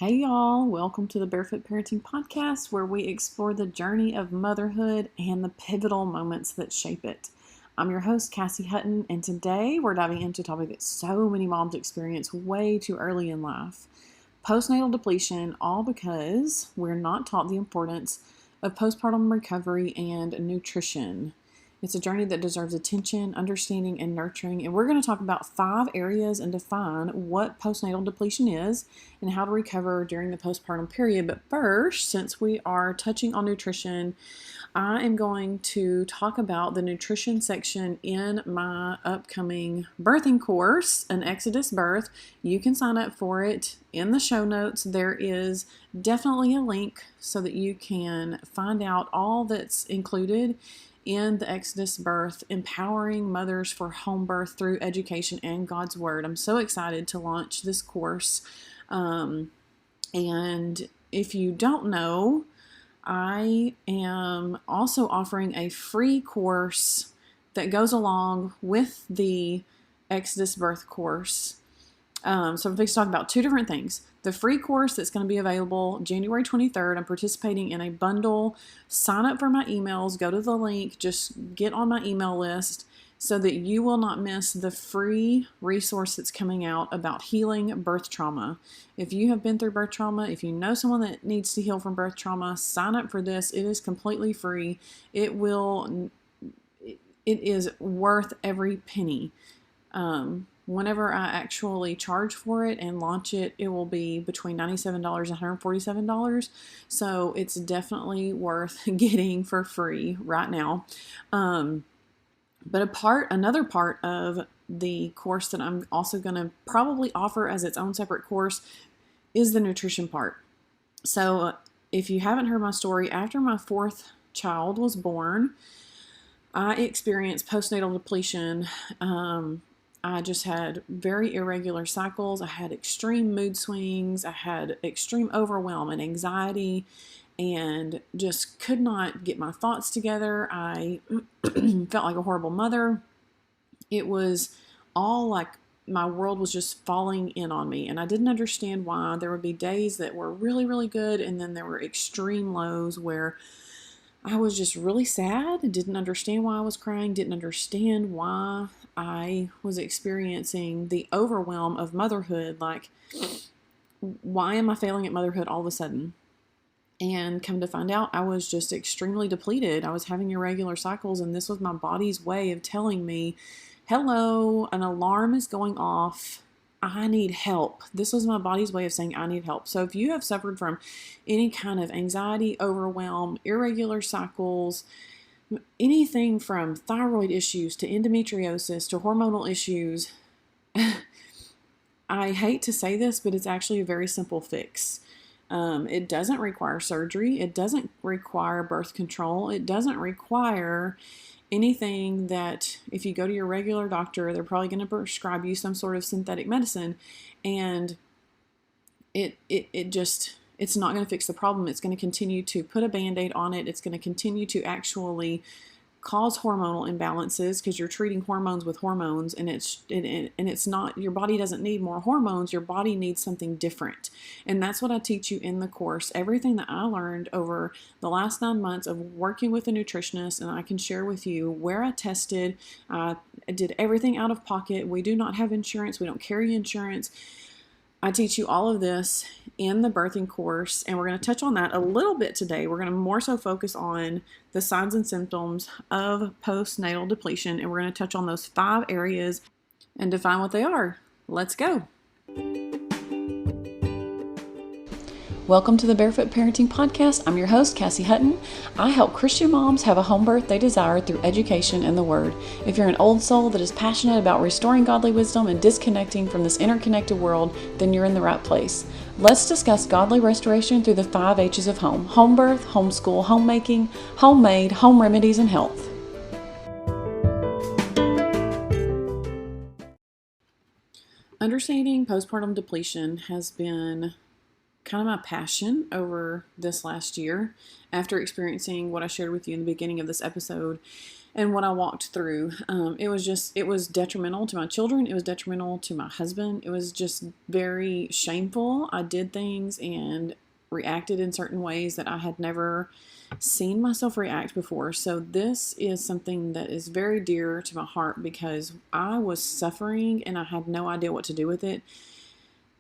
Hey y'all, welcome to the Barefoot Parenting Podcast, where we explore the journey of motherhood and the pivotal moments that shape it. I'm your host, Cassie Hutton, and today we're diving into a topic that so many moms experience way too early in life: postnatal depletion, all because we're not taught the importance of postpartum recovery and nutrition. It's a journey that deserves attention, understanding, and nurturing, and we're going to talk about 5 areas and define what postnatal depletion is and how to recover during the postpartum period. But first, since we are touching on nutrition, I am going to talk about the nutrition section in my upcoming birthing course, an Exodus Birth. You can sign up for it in the show notes. There is definitely a link so that you can find out all that's included in the Exodus Birth, empowering mothers for home birth through education and God's Word. I'm so excited to launch this course. And if you don't know, I am also offering a free course that goes along with the Exodus Birth course. So I'm going to talk about 2 different things. The free course that's going to be available January 23rd. I'm participating in a bundle. Sign up for my emails. Go to the link. Just get on my email list so that you will not miss the free resource that's coming out about healing birth trauma. If you have been through birth trauma, if you know someone that needs to heal from birth trauma, sign up for this. It is completely free. It is worth every penny. Whenever I actually charge for it and launch it, it will be between $97 and $147. So it's definitely worth getting for free right now. But another part of the course that I'm also going to probably offer as its own separate course is the nutrition part. So if you haven't heard my story, after my 4th child was born, I experienced postnatal depletion. I just had very irregular cycles. I had extreme mood swings. I had extreme overwhelm and anxiety and just could not get my thoughts together. I felt like a horrible mother. It was all like my world was just falling in on me, and I didn't understand why. There would be days that were really, really good, and then there were extreme lows where I was just really sad, didn't understand why I was crying, didn't understand why I was experiencing the overwhelm of motherhood. Like, why am I failing at motherhood all of a sudden? And come to find out, I was just extremely depleted. I was having irregular cycles, and this was my body's way of telling me, hello, an alarm is going off. I need help. This was my body's way of saying I need help. So if you have suffered from any kind of anxiety, overwhelm, irregular cycles, anything from thyroid issues to endometriosis to hormonal issues, I hate to say this, but it's actually a very simple fix. It doesn't require surgery. It doesn't require birth control. It doesn't require anything that if you go to your regular doctor, they're probably going to prescribe you some sort of synthetic medicine, and it's not going to fix the problem. It's going to continue to put a Band-Aid on it. It's going to continue to actually cause hormonal imbalances because you're treating hormones with hormones, and it's not, your body doesn't need more hormones. Your body needs something different. And that's what I teach you in the course. Everything that I learned over the last 9 months of working with a nutritionist, and I can share with you where I tested. I did everything out of pocket. We do not have insurance. We don't carry insurance. I teach you all of this in the birthing course, and we're going to touch on that a little bit today. We're going to more so focus on the signs and symptoms of postnatal depletion, and we're going to touch on those 5 areas and define what they are. Let's go. Welcome to the Barefoot Parenting Podcast. I'm your host, Cassie Hutton. I help Christian moms have a home birth they desire through education and the Word. If you're an old soul that is passionate about restoring godly wisdom and disconnecting from this interconnected world, then you're in the right place. Let's discuss godly restoration through the 5 H's of home: home birth, homeschool, homemaking, homemade, home remedies, and health. Understanding postpartum depletion has been kind of my passion over this last year after experiencing what I shared with you in the beginning of this episode. and what I walked through. It was detrimental to my children. It was detrimental to my husband. It was just very shameful. I did things and reacted in certain ways that I had never seen myself react before. So this is something that is very dear to my heart because I was suffering and I had no idea what to do with it.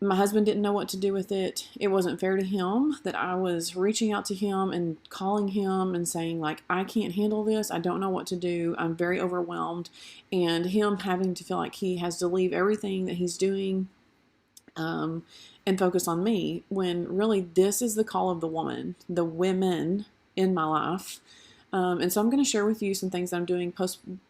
My husband didn't know what to do with it. It wasn't fair to him that I was reaching out to him and calling him and saying, like, I can't handle this. I don't know what to do. I'm very overwhelmed. And him having to feel like he has to leave everything that he's doing and focus on me, when really this is the call of the women in my life. And so I'm going to share with you some things that I'm doing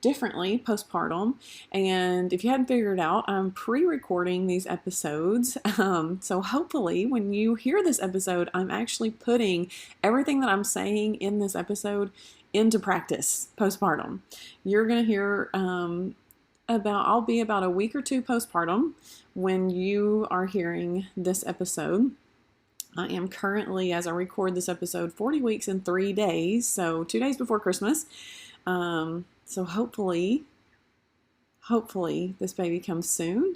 differently postpartum. And if you hadn't figured it out, I'm pre-recording these episodes. So hopefully when you hear this episode, I'm actually putting everything that I'm saying in this episode into practice postpartum. You're going to hear I'll be about a week or two postpartum when you are hearing this episode. I am currently, as I record this episode, 40 weeks and 3 days, so 2 days before Christmas. So hopefully this baby comes soon.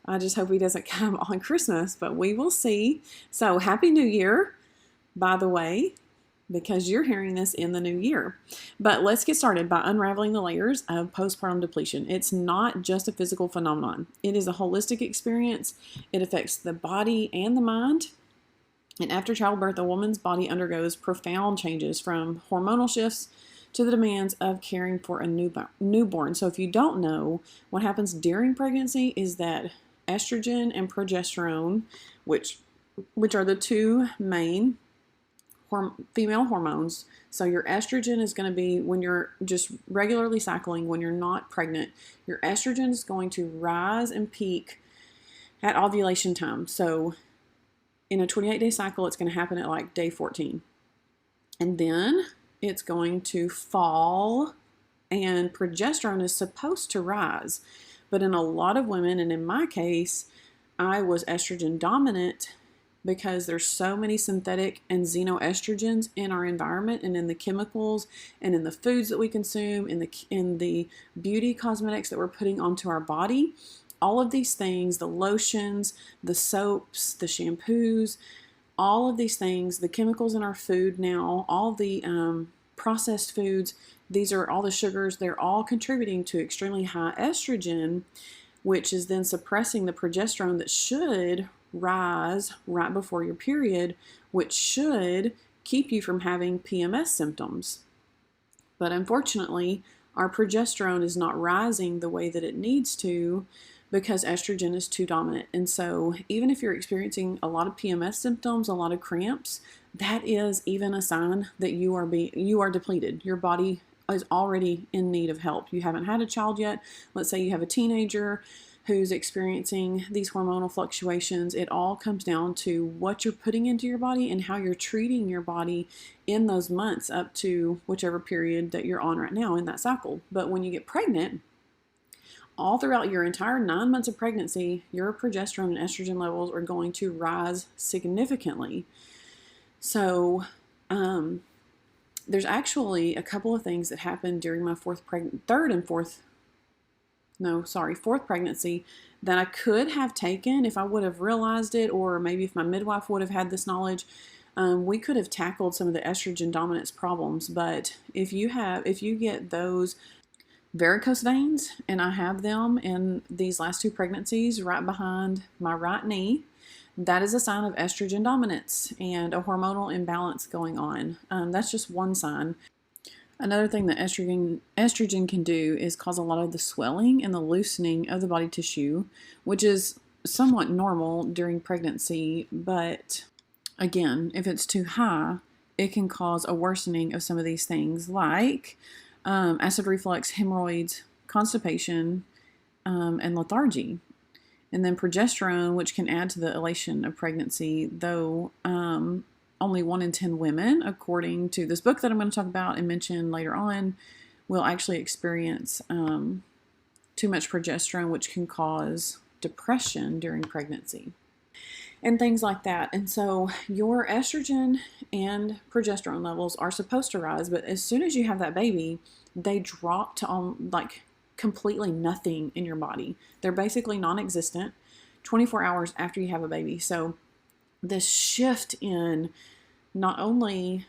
I just hope he doesn't come on Christmas, but we will see. So Happy New Year, by the way, because you're hearing this in the new year. But let's get started by unraveling the layers of postpartum depletion. It's not just a physical phenomenon. It is a holistic experience. It affects the body and the mind. And after childbirth, a woman's body undergoes profound changes, from hormonal shifts to the demands of caring for a newborn. So if you don't know, what happens during pregnancy is that estrogen and progesterone, which are the two main female hormones. So your estrogen is going to be when you're just regularly cycling, when you're not pregnant. Your estrogen is going to rise and peak at ovulation time. So in a 28-day cycle, it's going to happen at like day 14. And then it's going to fall, and progesterone is supposed to rise. But in a lot of women, and in my case, I was estrogen dominant because there's so many synthetic and xenoestrogens in our environment and in the chemicals and in the foods that we consume, in the beauty cosmetics that we're putting onto our body. All of these things, the lotions, the soaps, the shampoos, all of these things, the chemicals in our food now, all the processed foods, these are all the sugars, they're all contributing to extremely high estrogen, which is then suppressing the progesterone that should rise right before your period, which should keep you from having PMS symptoms. But unfortunately, our progesterone is not rising the way that it needs to, because estrogen is too dominant. And so even if you're experiencing a lot of PMS symptoms, a lot of cramps, that is even a sign that you are depleted. Your body is already in need of help. You haven't had a child yet. Let's say you have a teenager who's experiencing these hormonal fluctuations. It all comes down to what you're putting into your body and how you're treating your body in those months up to whichever period that you're on right now in that cycle. But when you get pregnant, all throughout your entire 9 months of pregnancy, your progesterone and estrogen levels are going to rise significantly. So there's actually a couple of things that happened during my fourth pregnancy that I could have taken if I would have realized it, or maybe if my midwife would have had this knowledge. We could have tackled some of the estrogen dominance problems. But if you get those varicose veins, and I have them in these last 2 pregnancies right behind my right knee, that is a sign of estrogen dominance and a hormonal imbalance going on. That's just one sign. Another thing that estrogen can do is cause a lot of the swelling and the loosening of the body tissue, which is somewhat normal during pregnancy. But again, if it's too high, it can cause a worsening of some of these things, like acid reflux, hemorrhoids, constipation, and lethargy. And then progesterone, which can add to the elation of pregnancy, though only 1 in 10 women, according to this book that I'm going to talk about and mention later on, will actually experience too much progesterone, which can cause depression during pregnancy. and things like that. And so your estrogen and progesterone levels are supposed to rise, but as soon as you have that baby, they drop to like completely nothing in your body. They're basically non-existent 24 hours after you have a baby. So this shift in not only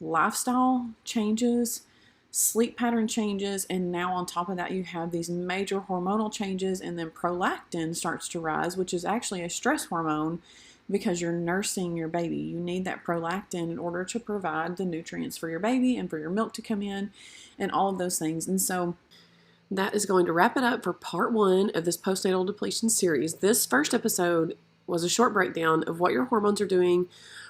lifestyle changes, sleep pattern changes, and now on top of that you have these major hormonal changes, and then prolactin starts to rise, which is actually a stress hormone because you're nursing your baby. You need that prolactin in order to provide the nutrients for your baby and for your milk to come in and all of those things. And so that is going to wrap it up for part 1 of this postnatal depletion series. This first episode was a short breakdown of what your hormones are doing,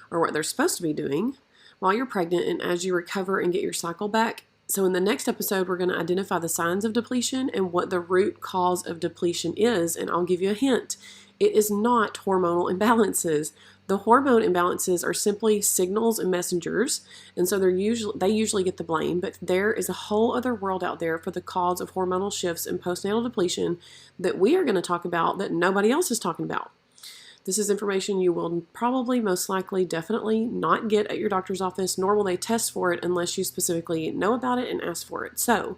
or what they're supposed to be doing, while you're pregnant and as you recover and get your cycle back. So in the next episode, we're going to identify the signs of depletion and what the root cause of depletion is. And I'll give you a hint. It is not hormonal imbalances. The hormone imbalances are simply signals and messengers, and so they usually get the blame, but there is a whole other world out there for the cause of hormonal shifts and postnatal depletion that we are going to talk about that nobody else is talking about. This is information you will probably, most likely, definitely not get at your doctor's office, nor will they test for it unless you specifically know about it and ask for it. So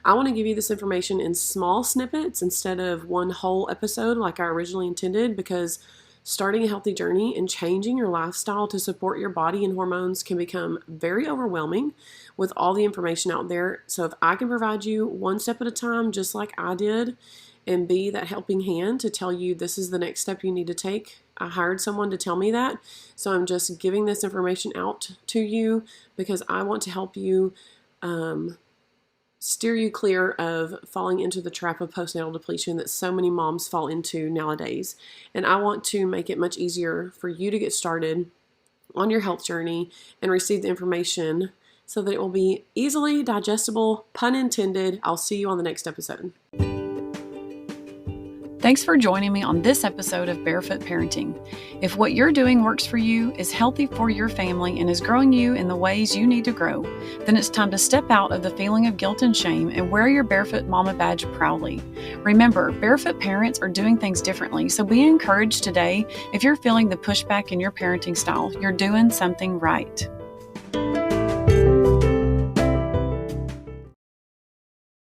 I want to give you this information in small snippets instead of one whole episode like I originally intended, because starting a healthy journey and changing your lifestyle to support your body and hormones can become very overwhelming with all the information out there. So if I can provide you one step at a time, just like I did, and be that helping hand to tell you this is the next step you need to take. I hired someone to tell me that, so I'm just giving this information out to you because I want to help you steer you clear of falling into the trap of postnatal depletion that so many moms fall into nowadays. And I want to make it much easier for you to get started on your health journey and receive the information so that it will be easily digestible, pun intended. I'll see you on the next episode. Thanks for joining me on this episode of Barefoot Parenting. If what you're doing works for you, is healthy for your family, and is growing you in the ways you need to grow, then it's time to step out of the feeling of guilt and shame and wear your Barefoot Mama badge proudly. Remember, barefoot parents are doing things differently, so be encouraged today. If you're feeling the pushback in your parenting style, you're doing something right.